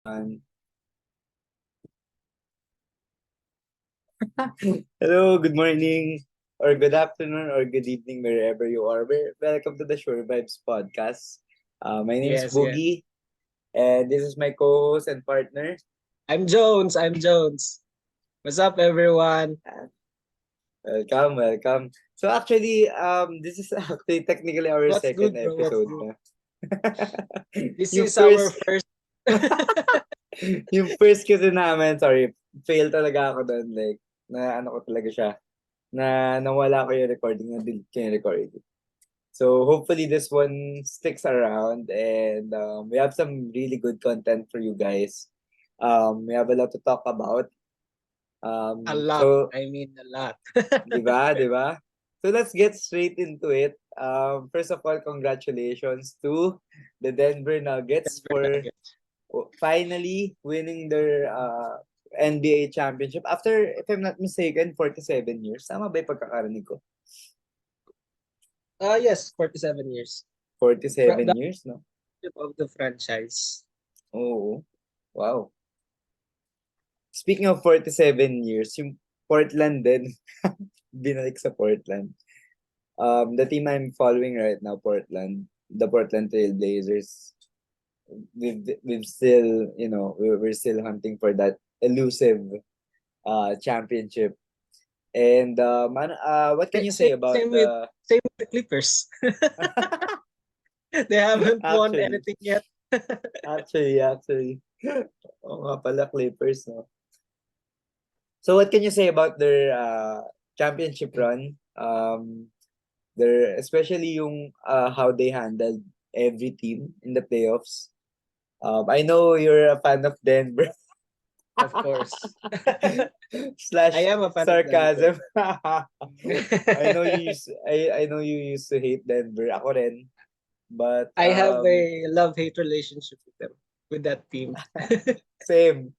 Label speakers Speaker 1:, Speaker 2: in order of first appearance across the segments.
Speaker 1: everyone. Hello, good morning, or good afternoon, or good evening, wherever you are. Welcome to the Sure Vibes podcast. My name is
Speaker 2: Yes, yes.
Speaker 1: Boogie, and this is my co-host and partner.
Speaker 2: I'm Jones. I'm Jones. What's up, everyone?
Speaker 1: Welcome, welcome. So actually, this is actually technically our
Speaker 2: What's
Speaker 1: second
Speaker 2: good, bro? What's
Speaker 1: episode
Speaker 2: good?
Speaker 1: na.
Speaker 2: This
Speaker 1: yung
Speaker 2: is our
Speaker 1: first,
Speaker 2: first.
Speaker 1: yung first kasi namin, sorry, fail talaga ako doon. Like, na ano ko talaga siya. Na nawala ko yung recording, na-delete ko yung recording. So hopefully this one sticks around and we have some really good content for you guys. We have a lot to talk about.
Speaker 2: A lot.
Speaker 1: So,
Speaker 2: I mean, a lot.
Speaker 1: di ba, di ba? So let's get straight into it. First of all, congratulations to the Denver Nuggets
Speaker 2: Denver
Speaker 1: for
Speaker 2: Nuggets.
Speaker 1: finally winning their NBA championship after, if I'm not mistaken, 47 years. Tama ba yung pagkakarinig ko?
Speaker 2: Yes, 47 years.
Speaker 1: 47
Speaker 2: The
Speaker 1: years, no?
Speaker 2: of the franchise.
Speaker 1: Oo. Wow. Speaking of 47 years, yung Portland din, binalik sa Portland. The team I'm following right now, Portland, the Portland Trailblazers, we've still, we're still hunting for that elusive championship. And what can you say about
Speaker 2: Same with
Speaker 1: the
Speaker 2: the Clippers. They haven't won
Speaker 1: actually,
Speaker 2: anything yet.
Speaker 1: actually, oo nga pala, Clippers, no? So what can you say about their championship run? Their especially yung how they handled every team in the playoffs. I know you're a fan of Denver
Speaker 2: Of course. I
Speaker 1: slash
Speaker 2: am a fan of Denver.
Speaker 1: sarcasm. I know you used to hate Denver. Ako rin. But
Speaker 2: I have a love-hate relationship with them, with that team.
Speaker 1: same.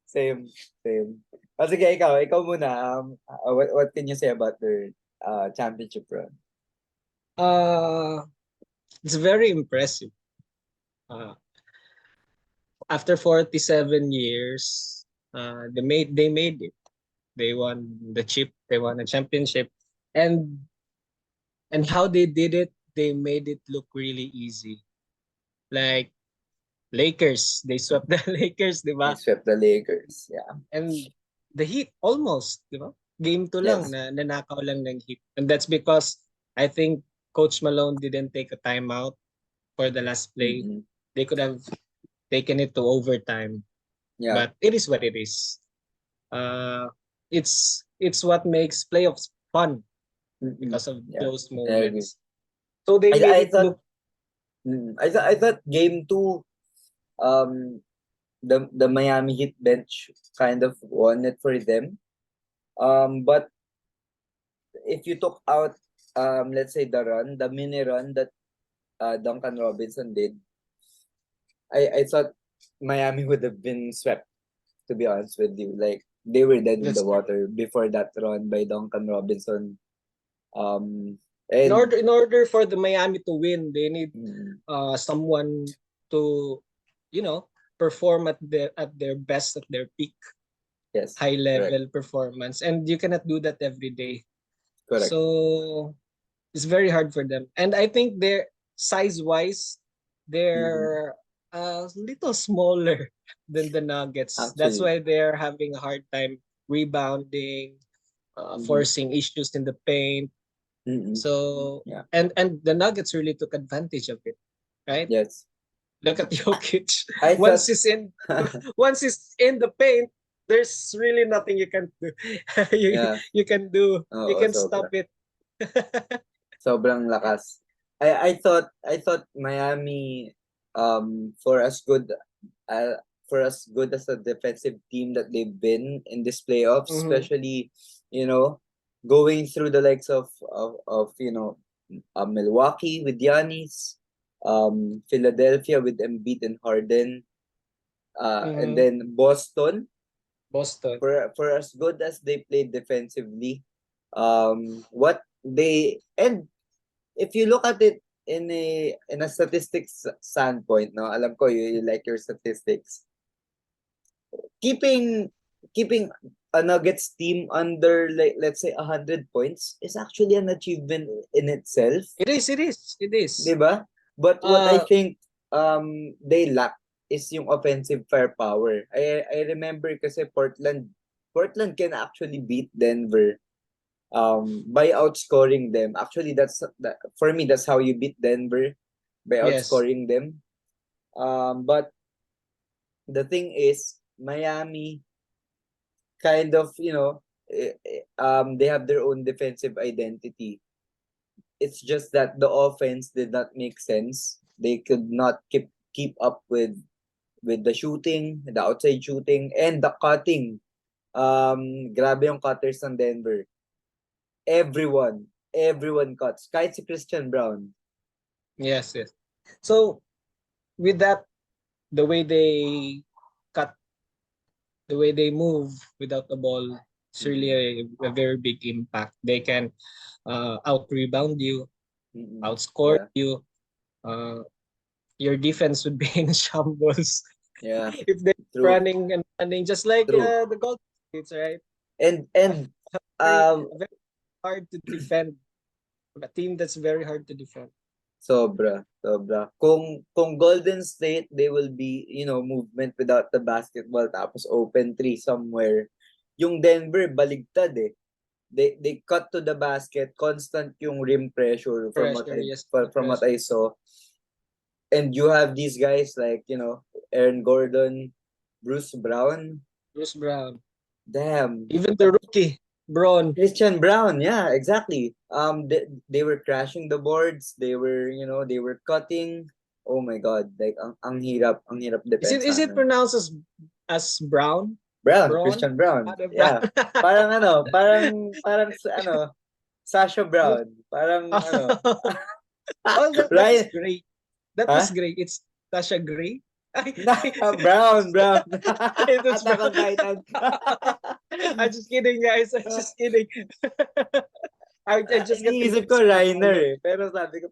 Speaker 1: Sige, ikaw muna. What can you say about their championship run?
Speaker 2: uh, it's very impressive. Uh, After 47 years, they made it. They won the chip. They won a championship, and how they did it, they made it look really easy. Like Lakers, they swept the Lakers, di
Speaker 1: They
Speaker 2: ba?
Speaker 1: swept the Lakers. Yeah.
Speaker 2: And the Heat almost, di ba? Game 2 lang
Speaker 1: Yes.
Speaker 2: na nanakaw lang ng Heat. And that's because I think Coach Malone didn't take a timeout for the last play.
Speaker 1: Mm-hmm.
Speaker 2: They could have taken it to overtime,
Speaker 1: Yeah.
Speaker 2: but it is what it is. Uh, it's what makes playoffs fun
Speaker 1: Mm-mm.
Speaker 2: because of
Speaker 1: Yeah,
Speaker 2: those
Speaker 1: I agree.
Speaker 2: moments. So they made
Speaker 1: I
Speaker 2: it
Speaker 1: thought
Speaker 2: look.
Speaker 1: I thought game two, um, the Miami Heat bench kind of won it for them. But if you took out, let's say the mini run that Duncan Robinson did, I thought Miami would have been swept. To be honest with you, like they were dead in the
Speaker 2: That's true.
Speaker 1: water before that run by Duncan Robinson. Um,
Speaker 2: In
Speaker 1: and
Speaker 2: order in order for the Miami to win, they need
Speaker 1: mm,
Speaker 2: someone to, you know, perform at their best, at their peak,
Speaker 1: yes,
Speaker 2: high
Speaker 1: correct,
Speaker 2: level performance, and you cannot do that every day.
Speaker 1: correct.
Speaker 2: So it's very hard for them. And I think they're size wise,
Speaker 1: Mm-hmm.
Speaker 2: they're a little smaller than the Nuggets. That's
Speaker 1: Actually,
Speaker 2: why they're having a hard time rebounding,
Speaker 1: mm-hmm.
Speaker 2: forcing issues in the paint.
Speaker 1: Mm-hmm.
Speaker 2: So
Speaker 1: Yeah,
Speaker 2: and the Nuggets really took advantage of it, right?
Speaker 1: yes.
Speaker 2: Look at Jokic.
Speaker 1: I
Speaker 2: Once
Speaker 1: thought
Speaker 2: he's in, once he's in the paint, there's really nothing you can do.
Speaker 1: yeah,
Speaker 2: You can do. You
Speaker 1: oo,
Speaker 2: can
Speaker 1: sobra.
Speaker 2: stop it.
Speaker 1: Sobrang lakas. I thought Miami for as good uh, as a defensive team that they've been in this playoffs,
Speaker 2: Mhm.
Speaker 1: especially, going through the likes of Milwaukee with Giannis, Philadelphia with Embiid and Harden, and
Speaker 2: Mhm.
Speaker 1: then Boston,
Speaker 2: Boston.
Speaker 1: for as good as they played defensively, what they and if you look at it in a statistics standpoint, no, alam ko you like your statistics. keeping a Nuggets team under, like, let's say 100 points is actually an achievement in itself,
Speaker 2: It is. It is. It is.
Speaker 1: 'di ba? But what I
Speaker 2: Uh,
Speaker 1: think they lack is yung offensive firepower. I remember kasi Portland can actually beat Denver by outscoring them. Actually, for me, that's how you beat Denver, by
Speaker 2: yes.
Speaker 1: outscoring them. But the thing is, Miami kind of, they have their own defensive identity. It's just that the offense did not make sense. They could not keep up with the shooting, the outside shooting, and the cutting. Grabe yung cutters ng Denver. Everyone cuts. Kahit si Christian Brown.
Speaker 2: Yes. Yes. So with that, the way they cut, the way they move without the ball, it's really a very big impact. They can out rebound you, outscore
Speaker 1: Yeah.
Speaker 2: you. Uh, your defense would be in shambles
Speaker 1: Yeah.
Speaker 2: if they're
Speaker 1: True.
Speaker 2: running and running just like
Speaker 1: True.
Speaker 2: the Golden States, right?
Speaker 1: And
Speaker 2: Very,
Speaker 1: um
Speaker 2: very hard to defend. A team that's very hard to defend.
Speaker 1: sobra. Kung Golden State, they will be, movement without the basketball tapos open three somewhere. Yung Denver baligtad eh. They cut to the basket, constant yung rim pressure from what
Speaker 2: Pressure, yes,
Speaker 1: from what
Speaker 2: pressure.
Speaker 1: I saw. And you have these guys like, Aaron Gordon, Bruce Brown.
Speaker 2: Bruce Brown.
Speaker 1: Damn.
Speaker 2: Even the rookie, Braun.
Speaker 1: Christian Brown, yeah, exactly. They were crashing the boards. They were cutting. Oh my God, like ang hirap
Speaker 2: Is it
Speaker 1: depensahan.
Speaker 2: pronounced as Brown?
Speaker 1: Brown,
Speaker 2: Braun?
Speaker 1: Christian Brown.
Speaker 2: Brown.
Speaker 1: Yeah. Parang Sasha Brown. Parang
Speaker 2: Oh, that was
Speaker 1: Ryan,
Speaker 2: great. That was
Speaker 1: huh?
Speaker 2: great. It's Tasha Gray.
Speaker 1: Brown.
Speaker 2: It was
Speaker 1: Attack on
Speaker 2: Brown.
Speaker 1: Titan.
Speaker 2: I'm just kidding, guys. I'm just kidding. I just got
Speaker 1: Iniisip ko
Speaker 2: confused for a
Speaker 1: Reiner
Speaker 2: moment.
Speaker 1: eh.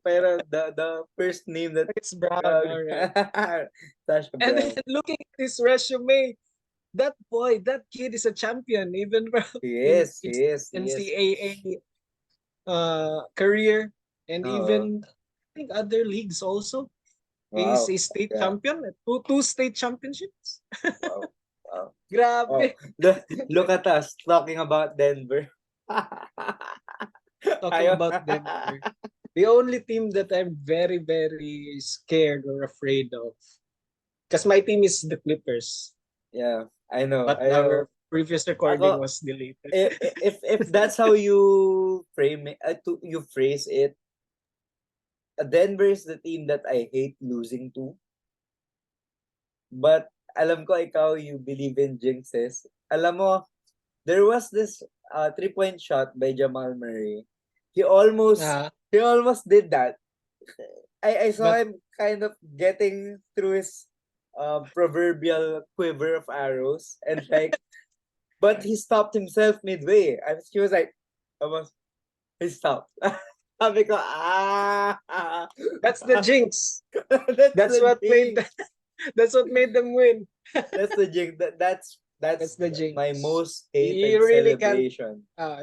Speaker 1: Pero the first name that
Speaker 2: It's Brown, all right.
Speaker 1: Sasha
Speaker 2: And
Speaker 1: Brown.
Speaker 2: then looking at his resume, that kid is a champion, even
Speaker 1: He is.
Speaker 2: NCAA career, and
Speaker 1: Oo.
Speaker 2: even I think other leagues also. He's
Speaker 1: Wow.
Speaker 2: a state
Speaker 1: Yeah.
Speaker 2: champion, two state championships.
Speaker 1: Wow. Oh,
Speaker 2: Grabe.
Speaker 1: look at us talking about Denver.
Speaker 2: Talking about Denver, the only team that I'm very, very scared or afraid of, because my team is the Clippers,
Speaker 1: Yeah, I know.
Speaker 2: but our previous recording
Speaker 1: Ako,
Speaker 2: was deleted.
Speaker 1: if that's how you frame it, you phrase it, Denver is the team that I hate losing to. But alam ko ikaw, you believe in jinxes. Alam mo, there was this 3-point shot by Jamal Murray. He almost did that. I saw
Speaker 2: But
Speaker 1: him kind of getting through his proverbial quiver of arrows, and like, but he stopped himself midway. And he was like, he stopped. Sabi ko,
Speaker 2: that's the jinx.
Speaker 1: that's
Speaker 2: That's
Speaker 1: the
Speaker 2: what
Speaker 1: jinx.
Speaker 2: that's what made them win.
Speaker 1: That's the jinx. That's
Speaker 2: the jinx.
Speaker 1: my most
Speaker 2: You
Speaker 1: hated
Speaker 2: really can't.
Speaker 1: celebration.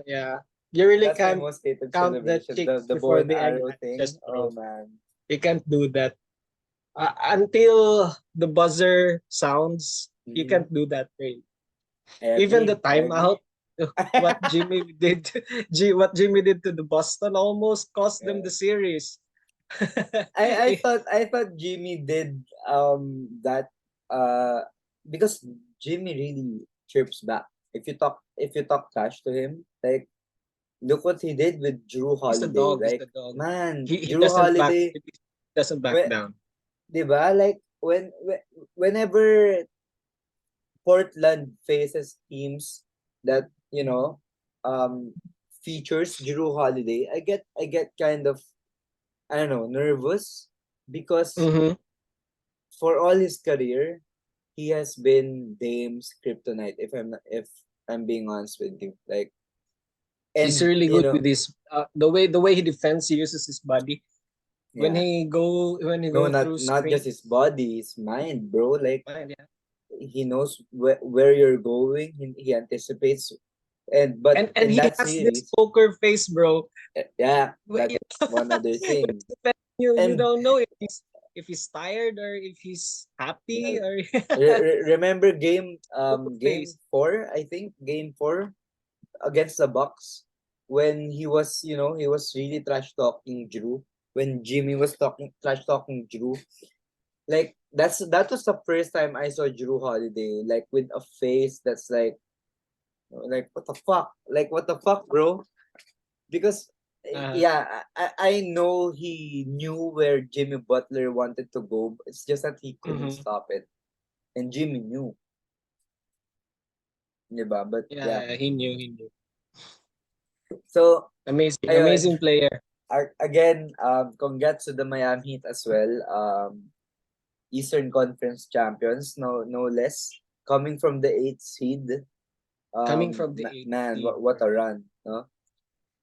Speaker 2: Yeah, you really
Speaker 1: That's my
Speaker 2: can't
Speaker 1: most hated
Speaker 2: count the
Speaker 1: celebration.
Speaker 2: chicks
Speaker 1: The bow
Speaker 2: before
Speaker 1: and
Speaker 2: the egg
Speaker 1: arrow thing.
Speaker 2: just
Speaker 1: Oh
Speaker 2: broke.
Speaker 1: man.
Speaker 2: You can't do that. Until the buzzer sounds, you can't do that thing. Even the timeout, what Jimmy did, what Jimmy did to the Boston almost cost them the series.
Speaker 1: I thought Jimmy did that because Jimmy really chirps back. If you talk trash to him, like, look what he did with Drew
Speaker 2: He's a
Speaker 1: Holiday.
Speaker 2: dog. He's
Speaker 1: Like,
Speaker 2: a dog.
Speaker 1: man,
Speaker 2: He
Speaker 1: Drew Holiday,
Speaker 2: doesn't back
Speaker 1: when,
Speaker 2: down.
Speaker 1: diba? Like, whenever Portland faces teams that, features Drew Holiday, I get kind of, I don't know, nervous, because
Speaker 2: Mm-hmm.
Speaker 1: for all his career, he has been Dame's kryptonite. If I'm being honest with you, like,
Speaker 2: He's
Speaker 1: and
Speaker 2: really good with his the way he defends. He uses his body when
Speaker 1: yeah,
Speaker 2: he go
Speaker 1: no,
Speaker 2: through
Speaker 1: not just
Speaker 2: screen.
Speaker 1: his body, his mind, bro. Like,
Speaker 2: Yeah.
Speaker 1: he knows where you're going. He anticipates, but
Speaker 2: And
Speaker 1: in
Speaker 2: he
Speaker 1: that
Speaker 2: has this
Speaker 1: series,
Speaker 2: poker face, bro.
Speaker 1: yeah,
Speaker 2: When
Speaker 1: that's one other thing.
Speaker 2: you
Speaker 1: And
Speaker 2: don't know if he's tired or if he's happy
Speaker 1: uh,
Speaker 2: or
Speaker 1: remember
Speaker 2: poker
Speaker 1: game
Speaker 2: face.
Speaker 1: 4, I think game 4 against the Bucks, when he was really trash talking Drew, when Jimmy was talking trash talking Drew. Like that was the first time I saw Drew Holiday like with a face that's like what the fuck, like what the fuck, bro. Because
Speaker 2: Uh,
Speaker 1: yeah, I know he knew where Jimmy Butler wanted to go. It's just that he couldn't
Speaker 2: mhm.
Speaker 1: stop it, and Jimmy knew, diba? But yeah,
Speaker 2: Yeah, he knew.
Speaker 1: so
Speaker 2: Amazing,
Speaker 1: ayun,
Speaker 2: amazing player.
Speaker 1: again, congrats to the Miami Heat as well. Eastern Conference champions, no less, coming from the eighth seed.
Speaker 2: Coming from the eighth
Speaker 1: Man,
Speaker 2: seed,
Speaker 1: what a
Speaker 2: right?
Speaker 1: run, no?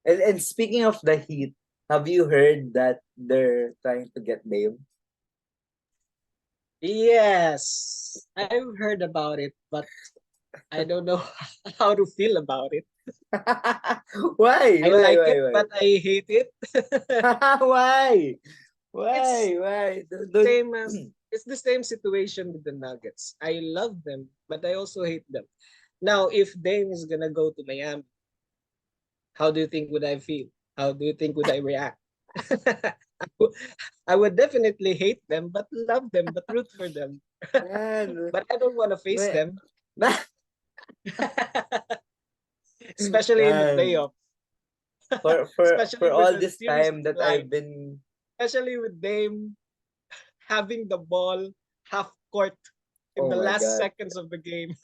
Speaker 1: And speaking of the Heat, have you heard that they're trying to get Dame?
Speaker 2: Yes, I've heard about it, but I don't know how to feel about it.
Speaker 1: Why?
Speaker 2: I
Speaker 1: Why?
Speaker 2: like
Speaker 1: Why?
Speaker 2: it,
Speaker 1: Why?
Speaker 2: but I hate it.
Speaker 1: Why?
Speaker 2: It's
Speaker 1: Why?
Speaker 2: same as it's the same situation with the Nuggets. I love them, but I also hate them. Now, if Dame is gonna go to Miami, how do you think would I feel? How do you think would I react? I would definitely hate them, but love them, but root for them.
Speaker 1: Man,
Speaker 2: But I don't want to face
Speaker 1: man,
Speaker 2: them, especially in the
Speaker 1: man.
Speaker 2: playoff,
Speaker 1: For
Speaker 2: especially with
Speaker 1: all
Speaker 2: the
Speaker 1: this
Speaker 2: series
Speaker 1: time that
Speaker 2: line,
Speaker 1: I've been,
Speaker 2: especially with Dame having the ball half court in
Speaker 1: oh
Speaker 2: the
Speaker 1: my
Speaker 2: last
Speaker 1: god.
Speaker 2: seconds of the game.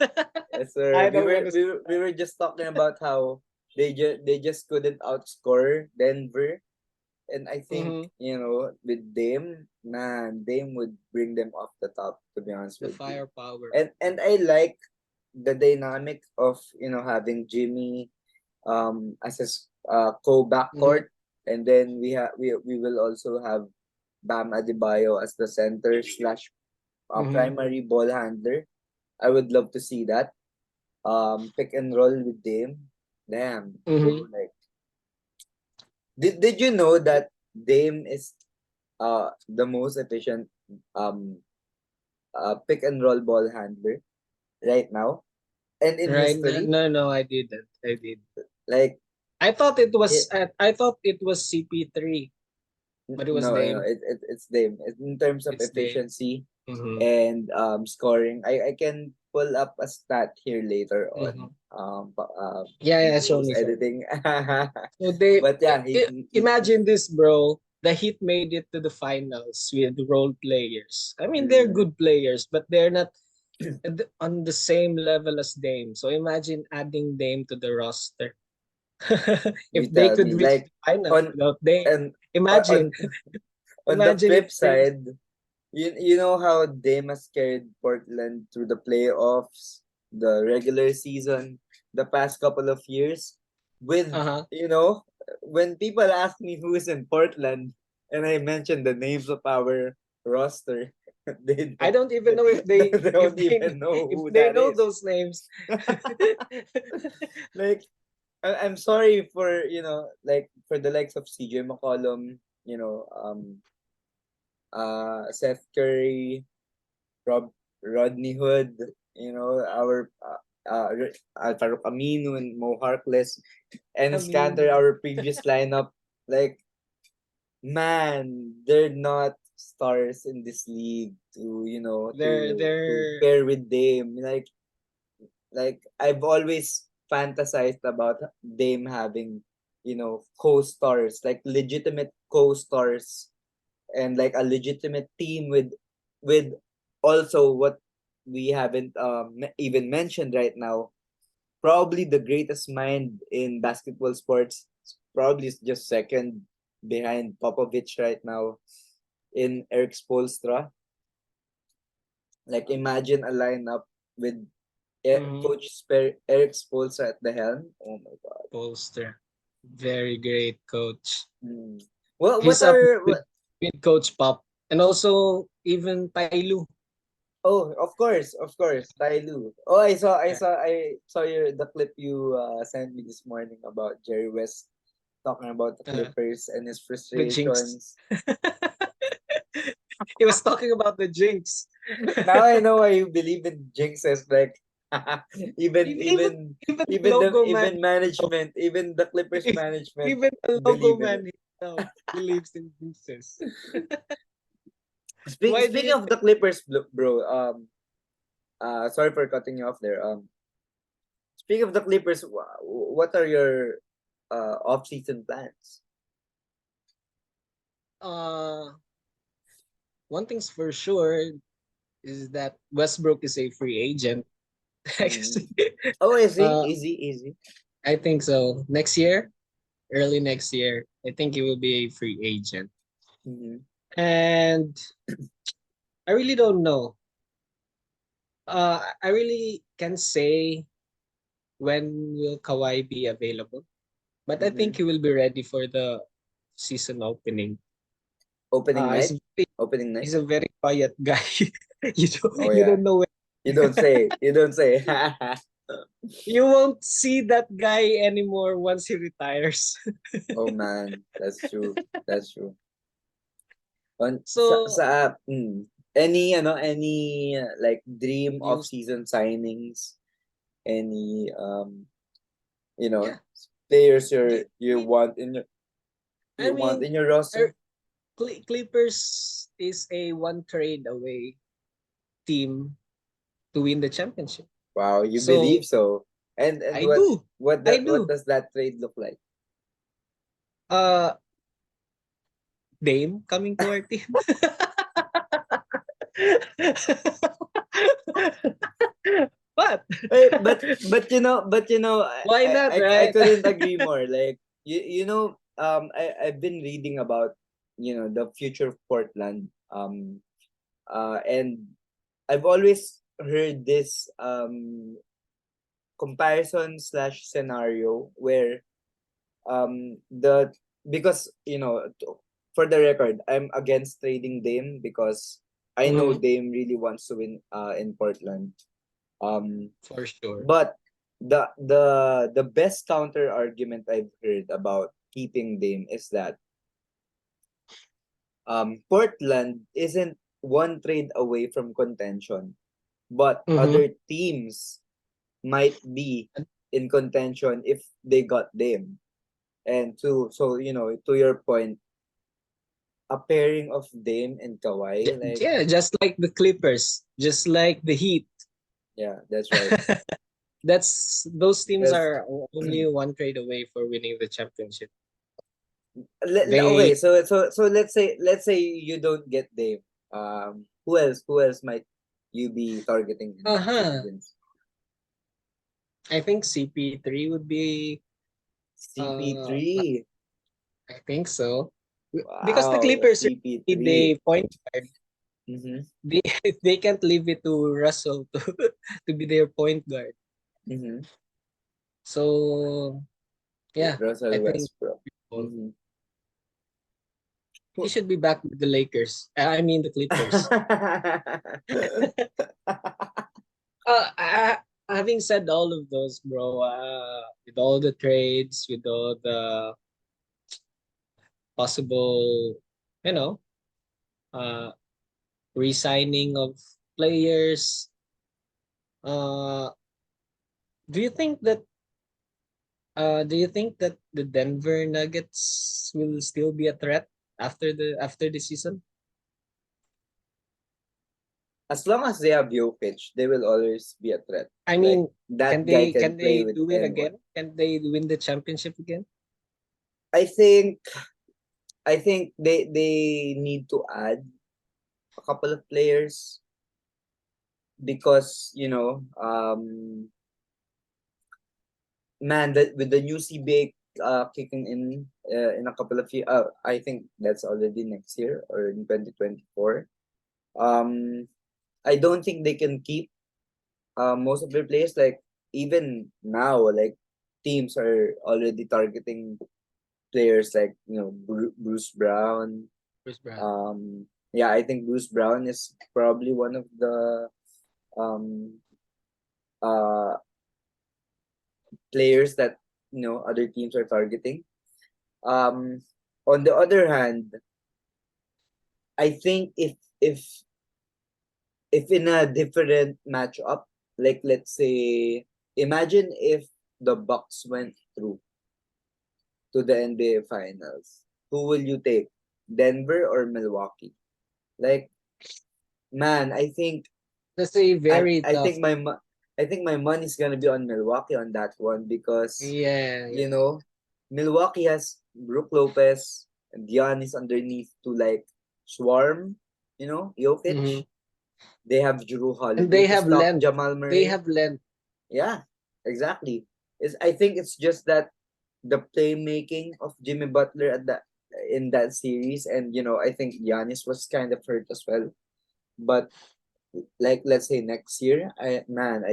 Speaker 1: Yes, sir.
Speaker 2: I
Speaker 1: We
Speaker 2: don't
Speaker 1: were
Speaker 2: want to
Speaker 1: we
Speaker 2: see
Speaker 1: were,
Speaker 2: that.
Speaker 1: we were just talking about how they just couldn't outscore Denver, and I think
Speaker 2: Mhm.
Speaker 1: with Dame, man, Dame would bring them off the top. To be honest
Speaker 2: The
Speaker 1: with you,
Speaker 2: firepower.
Speaker 1: and I like the dynamic of having Jimmy as a co
Speaker 2: Mhm.
Speaker 1: backcourt, and then we will also have Bam Adebayo as the center slash
Speaker 2: Mhm.
Speaker 1: primary ball handler. I would love to see that. Pick and roll with Dame. Damn, bro.
Speaker 2: Mhm.
Speaker 1: Like, did you know that Dame is the most efficient um pick and roll ball handler right now and in
Speaker 2: Right?
Speaker 1: history?
Speaker 2: No, no, I didn't. I did.
Speaker 1: Like, it,
Speaker 2: I thought it was CP3, but it was
Speaker 1: no,
Speaker 2: Dame.
Speaker 1: it's Dame. In terms of
Speaker 2: It's Dame.
Speaker 1: efficiency
Speaker 2: Mhm.
Speaker 1: and scoring, I can pull up a stat here later on.
Speaker 2: Mhm. Yeah, yeah, show
Speaker 1: Post
Speaker 2: me, show me.
Speaker 1: editing.
Speaker 2: So they
Speaker 1: But yeah, he
Speaker 2: imagine this, bro. The Heat made it to the finals with role players. I mean, they're
Speaker 1: mm,
Speaker 2: good players, but they're not on the same level as Dame. So imagine adding Dame to the roster. If
Speaker 1: you
Speaker 2: they
Speaker 1: tell
Speaker 2: could
Speaker 1: me,
Speaker 2: reach
Speaker 1: like,
Speaker 2: the finals
Speaker 1: on
Speaker 2: without Dame,
Speaker 1: and on
Speaker 2: imagine,
Speaker 1: on the
Speaker 2: imagine if
Speaker 1: flip
Speaker 2: they.
Speaker 1: side, you know how Dame has carried Portland through the playoffs, the regular season, the past couple of years. With
Speaker 2: Uh-huh.
Speaker 1: when people ask me who's in Portland, and I mention the names of our roster, they
Speaker 2: I
Speaker 1: don't
Speaker 2: don't even
Speaker 1: they,
Speaker 2: know if
Speaker 1: they don't even know
Speaker 2: if
Speaker 1: who
Speaker 2: they
Speaker 1: that
Speaker 2: know
Speaker 1: is.
Speaker 2: those names.
Speaker 1: Like, I'm sorry for like for the likes of CJ McCollum, Seth Curry, Rodney Hood, our Alvaro Camino and Mo Harkless, and
Speaker 2: I
Speaker 1: scatter
Speaker 2: mean,
Speaker 1: our previous lineup. Like, man, they're not stars in this league to
Speaker 2: they're
Speaker 1: pair with Dame. Like I've always fantasized about Dame having co-stars, like legitimate co-stars, and like a legitimate team with also what we haven't even mentioned right now, probably the greatest mind in basketball sports, probably is just second behind Popovich right now, in Eric Spoelstra. Like, imagine a lineup with
Speaker 2: mhm,
Speaker 1: Eric Spoelstra at the helm. Oh my god.
Speaker 2: Polster. Very great coach.
Speaker 1: Hmm. What
Speaker 2: He's up
Speaker 1: are
Speaker 2: with,
Speaker 1: what
Speaker 2: with Coach Pop. And also even Tailu.
Speaker 1: Oh, of course, Tai Lu. Oh, I saw the clip you sent me this morning about Jerry West talking about the
Speaker 2: Uh,
Speaker 1: Clippers and his
Speaker 2: the jinx.
Speaker 1: frustrations.
Speaker 2: He was talking about the jinx.
Speaker 1: Now I know why you believe in jinxes. Like even
Speaker 2: even
Speaker 1: even
Speaker 2: even the logo man,
Speaker 1: even management, even the Clippers management
Speaker 2: even the logo
Speaker 1: believe in it.
Speaker 2: man himself believes in jinxes.
Speaker 1: Speak,
Speaker 2: Why do
Speaker 1: speaking
Speaker 2: you
Speaker 1: of the Clippers, bro. Sorry for cutting you off there. Speaking of the Clippers, what are your off-season plans?
Speaker 2: uh one thing's for sure is that Westbrook is a free agent.
Speaker 1: Mm. Oh,
Speaker 2: uh
Speaker 1: easy.
Speaker 2: I think so. Next year, early next year, I think he will be a free agent.
Speaker 1: Mm-hmm.
Speaker 2: And I really don't know. I really can say when will Kawhi be available, but I
Speaker 1: Mm-hmm.
Speaker 2: think he will be ready for the season opening.
Speaker 1: Opening
Speaker 2: He's
Speaker 1: night. Opening night.
Speaker 2: he's a very quiet guy.
Speaker 1: Oh
Speaker 2: You
Speaker 1: yeah.
Speaker 2: don't know when
Speaker 1: You don't say. You don't say.
Speaker 2: you won't see that guy anymore once he retires.
Speaker 1: Oh man, that's true. That's true. On
Speaker 2: So
Speaker 1: any like dream of
Speaker 2: news,
Speaker 1: season signings, any you know
Speaker 2: yeah.
Speaker 1: players
Speaker 2: Do
Speaker 1: you
Speaker 2: you,
Speaker 1: want in your
Speaker 2: I
Speaker 1: you want
Speaker 2: mean,
Speaker 1: in your roster?
Speaker 2: Clippers is a one trade away team to win the championship.
Speaker 1: Wow, you
Speaker 2: So
Speaker 1: believe so? And
Speaker 2: I do, I
Speaker 1: what
Speaker 2: do.
Speaker 1: does that trade look like?
Speaker 2: Uh, Dame coming to our team. What?
Speaker 1: But
Speaker 2: Why not,
Speaker 1: I
Speaker 2: right?
Speaker 1: couldn't agree more. Like I've been reading about the future of Portland. And I've always heard this comparison slash scenario where the because for the record, I'm against trading Dame because I know
Speaker 2: Mhm,
Speaker 1: Dame really wants to win in Portland. Um,
Speaker 2: for sure.
Speaker 1: but the best counter argument I've heard about keeping Dame is that Portland isn't one trade away from contention, but
Speaker 2: Mhm.
Speaker 1: other teams might be in contention if they got Dame. And to your point, a pairing of Dame and Kawhi, like,
Speaker 2: Yeah, just like the Clippers, just like the Heat.
Speaker 1: yeah, that's right.
Speaker 2: That's those teams
Speaker 1: Because
Speaker 2: are only one trade away for winning the championship.
Speaker 1: okay,
Speaker 2: They
Speaker 1: so let's say you don't get Dame. Who else might you be targeting in free
Speaker 2: uh-huh.
Speaker 1: agents?
Speaker 2: I think CP3 would be uh
Speaker 1: CP3.
Speaker 2: I think so. Because the
Speaker 1: Wow,
Speaker 2: Clippers need
Speaker 1: CP3.
Speaker 2: a point guard.
Speaker 1: Mm-hmm.
Speaker 2: They they can't leave it to Russell to to be their point guard.
Speaker 1: Mm-hmm.
Speaker 2: So yeah, I
Speaker 1: Russell
Speaker 2: think
Speaker 1: Westbrook. Mm-hmm.
Speaker 2: he should be back with the Lakers. I mean the Clippers. Having said all of those, bro, with all the trades, with all the possible, you know, uh, resigning of players, uh, do you think that do you think that the Denver Nuggets will still be a threat after the season?
Speaker 1: As long as they have Jokic, they will always be a threat.
Speaker 2: I
Speaker 1: Like
Speaker 2: mean,
Speaker 1: that guy can
Speaker 2: can
Speaker 1: play
Speaker 2: they
Speaker 1: with
Speaker 2: do it
Speaker 1: anyone.
Speaker 2: again? Can they win the championship again?
Speaker 1: I think they need to add a couple of players because man, that with the new CBA kicking in a couple of years, I think that's already next year or in 2024. Um, I don't think they can keep most of their players. Like even now, like teams are already targeting players like Bruce Brown,
Speaker 2: Chris Brown.
Speaker 1: um, yeah, I think Bruce Brown is probably one of the um uh players that other teams are targeting. Um, on the other hand, I think if in a different matchup, like let's say, imagine if the Bucks went through to the NBA Finals, who will you take, Denver or Milwaukee? Like, man,
Speaker 2: That's a
Speaker 1: I
Speaker 2: very
Speaker 1: I
Speaker 2: tough.
Speaker 1: think I think my money's gonna be on Milwaukee on that one because
Speaker 2: Yeah,
Speaker 1: you
Speaker 2: yeah.
Speaker 1: know Milwaukee has Brook Lopez and Giannis underneath to like swarm,
Speaker 2: Hmm.
Speaker 1: Jokic. They have Drew
Speaker 2: And
Speaker 1: Holiday
Speaker 2: they
Speaker 1: to
Speaker 2: have
Speaker 1: stop
Speaker 2: length.
Speaker 1: Jamal
Speaker 2: They
Speaker 1: Murray.
Speaker 2: have length.
Speaker 1: Yeah, exactly. I think it's just that the playmaking of Jimmy Butler at that in that series, and I think Giannis was kind of hurt as well. But like let's say next year, I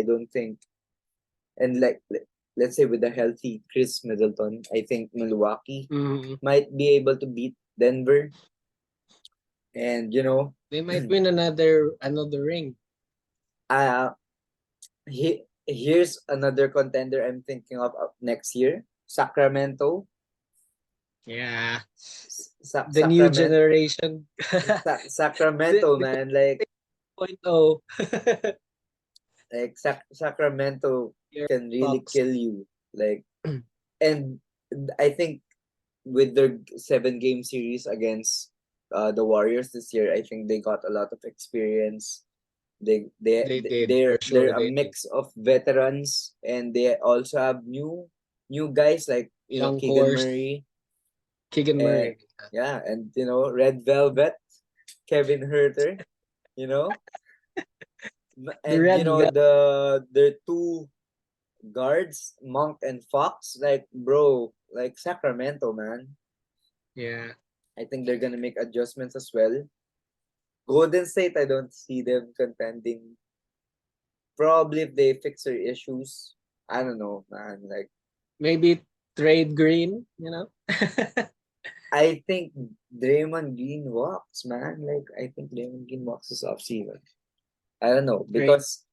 Speaker 1: don't think, and like let's say with a healthy Chris Middleton, I think Milwaukee
Speaker 2: Hmm.
Speaker 1: might be able to beat Denver, and
Speaker 2: They might win another ring.
Speaker 1: uh here's another contender I'm thinking of next year, Sacramento.
Speaker 2: Yeah.
Speaker 1: Sa-
Speaker 2: The new
Speaker 1: Sacramento
Speaker 2: generation. the,
Speaker 1: Sacramento,
Speaker 2: the
Speaker 1: man, like
Speaker 2: 2.0.
Speaker 1: Sacramento
Speaker 2: Your
Speaker 1: can really
Speaker 2: Bucks.
Speaker 1: kill you, like. And I think with their 7-game series against the Warriors this year, I think they got a lot of experience. They they
Speaker 2: They did, for sure.
Speaker 1: they're a
Speaker 2: They did.
Speaker 1: mix of veterans, and they also have new guys like
Speaker 2: Young
Speaker 1: Keegan
Speaker 2: horse,
Speaker 1: Murray,
Speaker 2: Keegan
Speaker 1: and
Speaker 2: Murray.
Speaker 1: yeah, and Red Velvet, Kevin Herter, you know,
Speaker 2: The
Speaker 1: and
Speaker 2: Red Velvet.
Speaker 1: the two guards, Monk and Fox, like bro, like Sacramento, man.
Speaker 2: Yeah.
Speaker 1: I think they're gonna make adjustments as well. Golden State, I don't see them contending. Probably if they fix their issues. I don't know, man. Like
Speaker 2: Maybe trade Green,
Speaker 1: I think Draymond Green walks, man. Like I think Draymond Green walks this offseason. I don't know
Speaker 2: trade
Speaker 1: because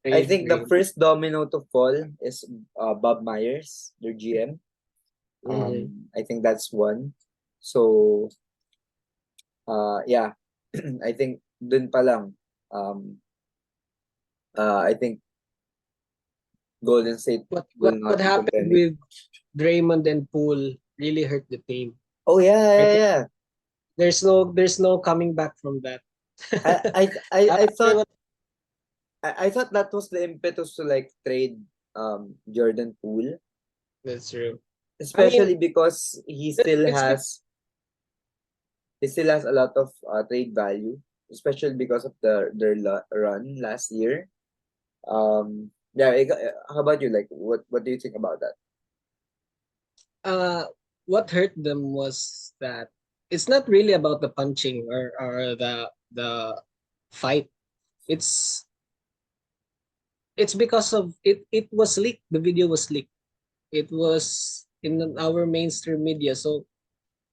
Speaker 1: I
Speaker 2: trade
Speaker 1: think the
Speaker 2: Green.
Speaker 1: first domino to fall is Bob Myers, their GM.
Speaker 2: Hmm.
Speaker 1: I think that's one. So yeah, I think dun pa lang. Um, I think Golden State
Speaker 2: What
Speaker 1: will
Speaker 2: what
Speaker 1: not be
Speaker 2: happened
Speaker 1: contending.
Speaker 2: with Draymond and Poole really hurt the team.
Speaker 1: Oh yeah,
Speaker 2: I
Speaker 1: yeah,
Speaker 2: think
Speaker 1: yeah.
Speaker 2: there's no coming back from that.
Speaker 1: I I I, I
Speaker 2: After
Speaker 1: thought
Speaker 2: what
Speaker 1: I thought that was the impetus to like trade Jordan Poole,
Speaker 2: That's true. I mean,
Speaker 1: especially because he
Speaker 2: it,
Speaker 1: still
Speaker 2: it's be-
Speaker 1: has a lot of trade value, especially because of run last year. Yeah. How about you? Like, what do you think about that?
Speaker 2: uh what hurt them was that it's not really about the punching or the fight. It's it's because of it was leaked. The video was leaked. It was in our mainstream media, so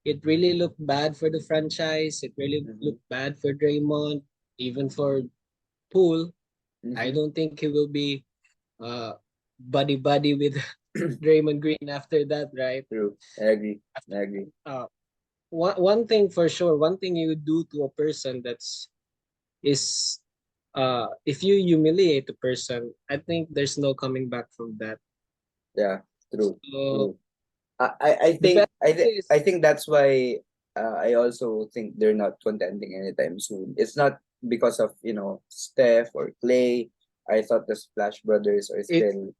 Speaker 2: it really looked bad for the franchise. It really
Speaker 1: Mm-hmm.
Speaker 2: looked bad for Draymond, even for Poole. I
Speaker 1: Mm-hmm.
Speaker 2: don't think he will be uh buddy buddy with Draymond Green after that, right?
Speaker 1: True. I agree. I agree.
Speaker 2: Uh, one thing for sure, one thing you do to a person is if you humiliate a person, I think there's no coming back from that.
Speaker 1: Yeah. True.
Speaker 2: So
Speaker 1: True. I
Speaker 2: the
Speaker 1: think
Speaker 2: best thing
Speaker 1: I
Speaker 2: is
Speaker 1: think that's why I also think they're not contending anytime soon. It's not because of Steph or Clay. I thought the Splash Brothers are
Speaker 2: it
Speaker 1: still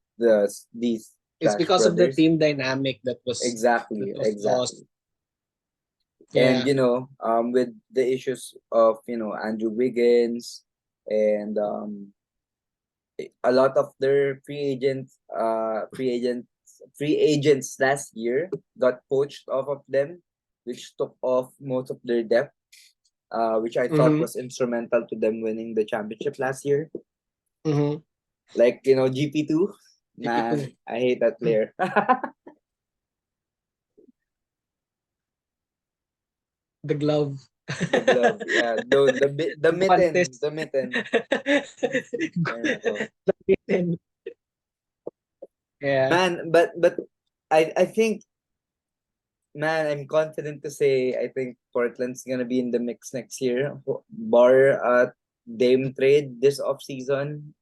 Speaker 1: these
Speaker 2: it's
Speaker 1: Splash
Speaker 2: because of the
Speaker 1: Brothers.
Speaker 2: team dynamic that
Speaker 1: Exactly,
Speaker 2: was lost.
Speaker 1: exactly. And
Speaker 2: Yeah.
Speaker 1: with the issues of Andrew Wiggins and a lot of their free agents last year got poached off of them, which took off most of their depth, which I thought
Speaker 2: Mm-hmm.
Speaker 1: was instrumental to them winning the championship last year.
Speaker 2: Mm-hmm.
Speaker 1: Like GP2,
Speaker 2: GP2.
Speaker 1: man, I hate that player.
Speaker 2: The glove.
Speaker 1: The glove, yeah. The mitten,
Speaker 2: Guantes.
Speaker 1: the mitten. Ay, nako.
Speaker 2: The mitten. Yeah.
Speaker 1: Man, but I think, man, I'm confident to say I think Portland's gonna be in the mix next year. Bar Dame trade this off season.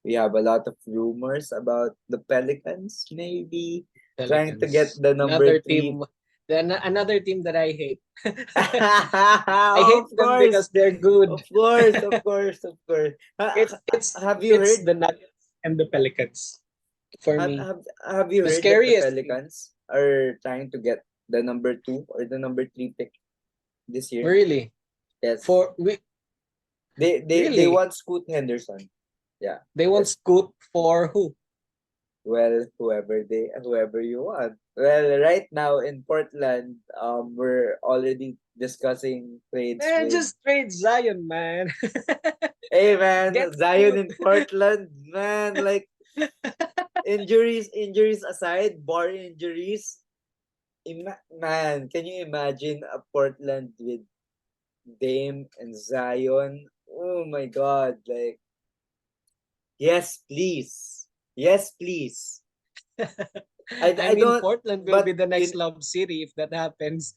Speaker 1: We have a lot of rumors about the Pelicans maybe trying to get
Speaker 2: Pelicans.
Speaker 1: the number
Speaker 2: Another
Speaker 1: three.
Speaker 2: team. Another team that I hate. I
Speaker 1: Of
Speaker 2: hate them
Speaker 1: course,
Speaker 2: because they're good.
Speaker 1: of course, of course, of course. Have you
Speaker 2: It's
Speaker 1: heard?
Speaker 2: the Nuggets and the Pelicans for
Speaker 1: Have,
Speaker 2: me.
Speaker 1: have have you
Speaker 2: The
Speaker 1: heard that the
Speaker 2: scariest team.
Speaker 1: Pelicans are trying to get the number two or the number three pick this year?
Speaker 2: Really.
Speaker 1: Yes.
Speaker 2: For we
Speaker 1: They
Speaker 2: really
Speaker 1: want Scoot Henderson. Yeah.
Speaker 2: they want
Speaker 1: That's
Speaker 2: Scoot for who?
Speaker 1: well, whoever you want. Well, right now in Portland, we're already discussing trades
Speaker 2: Man,
Speaker 1: with,
Speaker 2: just trade Zion, man.
Speaker 1: hey man,
Speaker 2: Get
Speaker 1: Zion
Speaker 2: Scoot.
Speaker 1: in Portland, man, like injuries aside, bar injuries, man, can you imagine a Portland with Dame and Zion? Oh my god, like yes, please. Yes, please.
Speaker 2: I
Speaker 1: I
Speaker 2: mean,
Speaker 1: don't,
Speaker 2: Portland will be
Speaker 1: but
Speaker 2: the next
Speaker 1: you,
Speaker 2: Love City if that happens.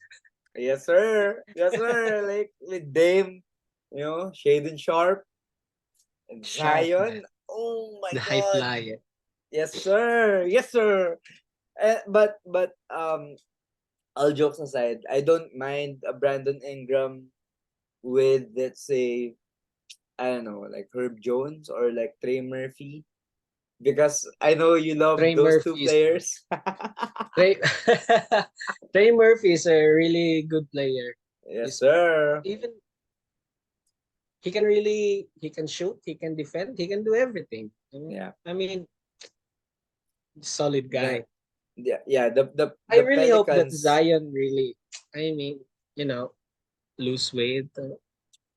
Speaker 1: yes sir, yes sir. Like with Dame, Shaden Sharp and
Speaker 2: Sharp, man.
Speaker 1: Zion. Oh my
Speaker 2: The high
Speaker 1: God,
Speaker 2: flyer.
Speaker 1: yes sir, yes sir. But all jokes aside, I don't mind a Brandon Ingram with, let's say, I don't know, like Herb Jones or like Trey Murphy, because I know you love
Speaker 2: Trey
Speaker 1: those two
Speaker 2: Murphy is good.
Speaker 1: players.
Speaker 2: Trey, Trey Murphy is a really good player.
Speaker 1: Yes,
Speaker 2: He's
Speaker 1: sir.
Speaker 2: even he can shoot, he can defend, he can do everything.
Speaker 1: Yeah.
Speaker 2: I mean, solid
Speaker 1: The
Speaker 2: guy.
Speaker 1: yeah,
Speaker 2: I
Speaker 1: the
Speaker 2: really hope that
Speaker 1: Pelicans.
Speaker 2: Zion really, I mean, lose weight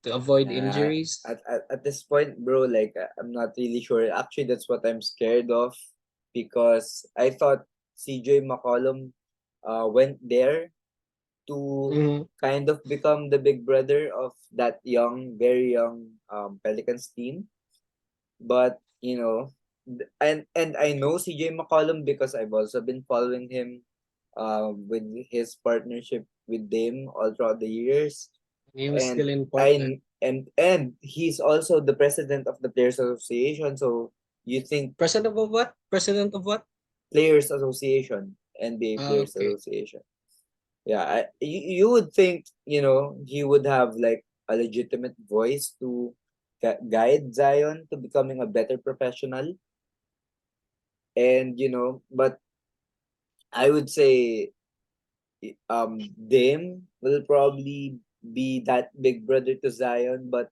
Speaker 2: to avoid
Speaker 1: Nah,
Speaker 2: injuries.
Speaker 1: at this point, bro, like I'm not really sure. Actually, that's what I'm scared of, because I thought CJ McCollum went there to
Speaker 2: Mm-hmm.
Speaker 1: kind of become the big brother of that young, very young Pelicans team. But and I know CJ McCollum because I've also been following him with his partnership with Dame all throughout the years.
Speaker 2: He was
Speaker 1: And
Speaker 2: still in Portland.
Speaker 1: he's also the president of the Players Association. So you think
Speaker 2: President of what? President of what?
Speaker 1: Players Association, NBA Players
Speaker 2: Okay.
Speaker 1: Association. Yeah, you would think, he would have like a legitimate voice to guide Zion to becoming a better professional. And but I would say Dame will probably be that big brother to Zion, but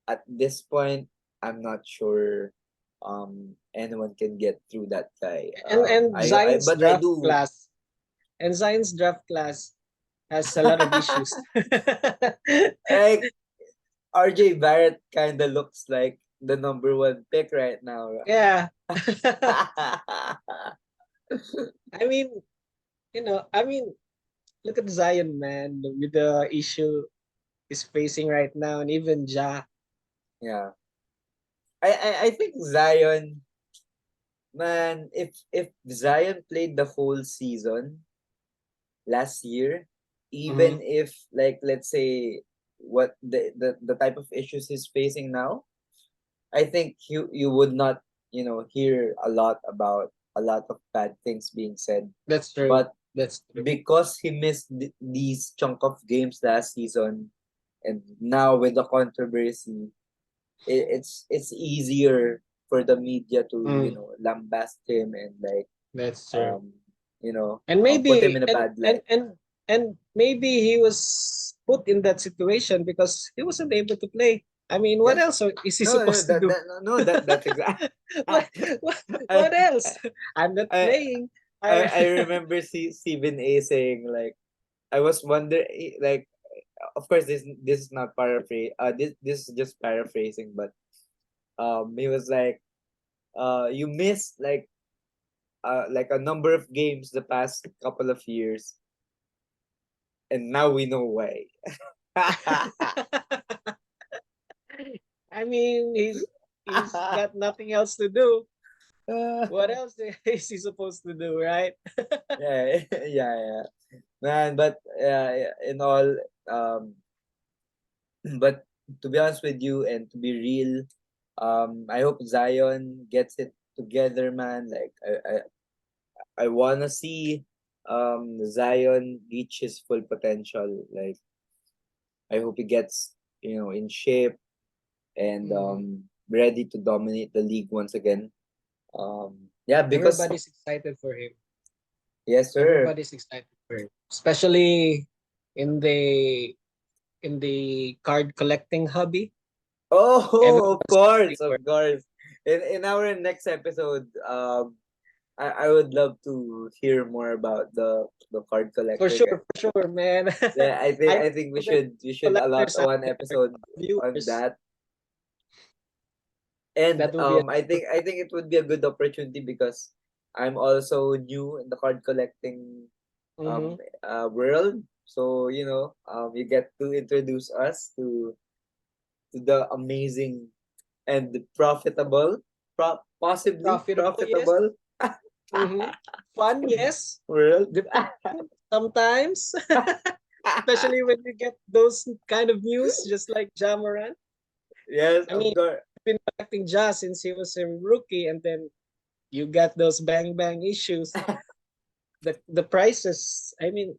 Speaker 1: at this point, I'm not sure anyone can get through that guy.
Speaker 2: And Zion's
Speaker 1: But I
Speaker 2: draft
Speaker 1: do.
Speaker 2: class and Zion's draft class has a lot of issues.
Speaker 1: Like RJ Barrett kind of looks like the number one pick right now.
Speaker 2: Yeah. I mean, I mean, look at Zion, man, with the issue he's facing right now, and even Ja.
Speaker 1: Yeah. I think Zion, man, if Zion played the whole season last year,
Speaker 2: Mm-hmm.
Speaker 1: even if, like, let's say what the type of issues he's facing now, I think you would not, hear a lot of bad things being said.
Speaker 2: That's true.
Speaker 1: But
Speaker 2: That's true.
Speaker 1: because he missed these chunk of games last season, and now with the controversy, it's easier for the media to,
Speaker 2: Mm,
Speaker 1: lambast him and like
Speaker 2: that's true.
Speaker 1: um
Speaker 2: And
Speaker 1: put him
Speaker 2: maybe
Speaker 1: in a bad light.
Speaker 2: and maybe he was put in that situation because he wasn't able to play. I mean, what
Speaker 1: Yeah.
Speaker 2: else is he
Speaker 1: No, no,
Speaker 2: supposed to do?
Speaker 1: that's exact.
Speaker 2: what,
Speaker 1: I,
Speaker 2: what else? I'm not
Speaker 1: I
Speaker 2: playing. I
Speaker 1: I remember Stephen A saying, like, I was wondering, like, of course this is not paraphrase, this is just paraphrasing, but he was you missed like a number of games the past couple of years, and now we know why.
Speaker 2: I mean, he's got nothing else to do. What else is he supposed to do, right?
Speaker 1: Yeah, yeah. Man, but in all, um, but to be honest with you and to be real, I hope Zion gets it together, man. Like I wanna see Zion reach his full potential. Like I hope he gets, in shape and
Speaker 2: Mm.
Speaker 1: ready to dominate the league once again. Yeah, because
Speaker 2: Everybody's excited for him.
Speaker 1: yes, sir.
Speaker 2: Everybody's excited for him, especially in the in the card collecting hobby.
Speaker 1: Oh, of
Speaker 2: Everyone's
Speaker 1: course,
Speaker 2: waiting
Speaker 1: of
Speaker 2: for it.
Speaker 1: course. In our next episode, I would love to hear more about the card collector guy.
Speaker 2: For sure, man.
Speaker 1: Yeah, I think
Speaker 2: I
Speaker 1: I think we
Speaker 2: know there's
Speaker 1: should allot
Speaker 2: collectors out
Speaker 1: one
Speaker 2: there,
Speaker 1: episode on
Speaker 2: viewers.
Speaker 1: that. And
Speaker 2: That will be a
Speaker 1: I think it would be a good opportunity because I'm also new in the card collecting
Speaker 2: Mhm.
Speaker 1: world. So, you get to introduce us to the amazing and profitable, possibly
Speaker 2: Profitable, yes.
Speaker 1: profitable
Speaker 2: Mhm. Fun, yes.
Speaker 1: world.
Speaker 2: Depending sometimes, especially when you get those kind of news, just like Jamaran.
Speaker 1: Yes,
Speaker 2: I
Speaker 1: of
Speaker 2: mean,
Speaker 1: course.
Speaker 2: I've been collecting jazz since he was a rookie, and then you get those bang bang issues. The prices, I mean,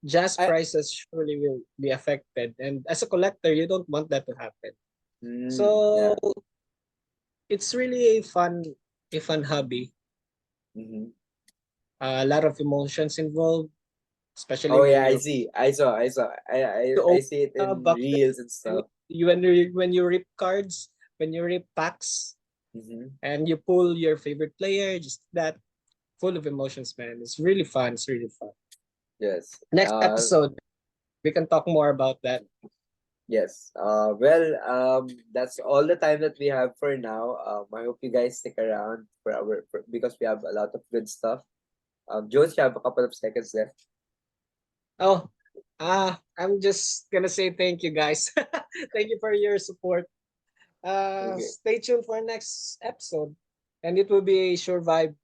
Speaker 2: jazz
Speaker 1: I,
Speaker 2: prices surely will be affected. And as a collector, you don't want that to happen. So
Speaker 1: yeah.
Speaker 2: it's really a fun hobby.
Speaker 1: Hmm.
Speaker 2: A lot of emotions involved, especially
Speaker 1: Oh
Speaker 2: when
Speaker 1: yeah, I
Speaker 2: you
Speaker 1: see. I saw. I
Speaker 2: open
Speaker 1: see it
Speaker 2: a
Speaker 1: in
Speaker 2: boxes.
Speaker 1: reels and
Speaker 2: I mean,
Speaker 1: stuff.
Speaker 2: when you rip cards, when you rip packs,
Speaker 1: Hmm.
Speaker 2: and you pull your favorite player, just that full of emotions, man. It's really fun. It's really fun.
Speaker 1: Yes.
Speaker 2: Next episode, we can talk more about that.
Speaker 1: Yes. Well, that's all the time that we have for now. I hope you guys stick around because we have a lot of good stuff. Jones, you have a couple of seconds left.
Speaker 2: Oh, I'm just gonna say thank you, guys. Thank you for your support.
Speaker 1: Okay.
Speaker 2: Stay tuned for next episode, and it will be a sure vibe.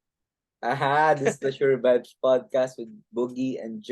Speaker 1: Aha, this is the Sure Vibes podcast with Boogie and Joe.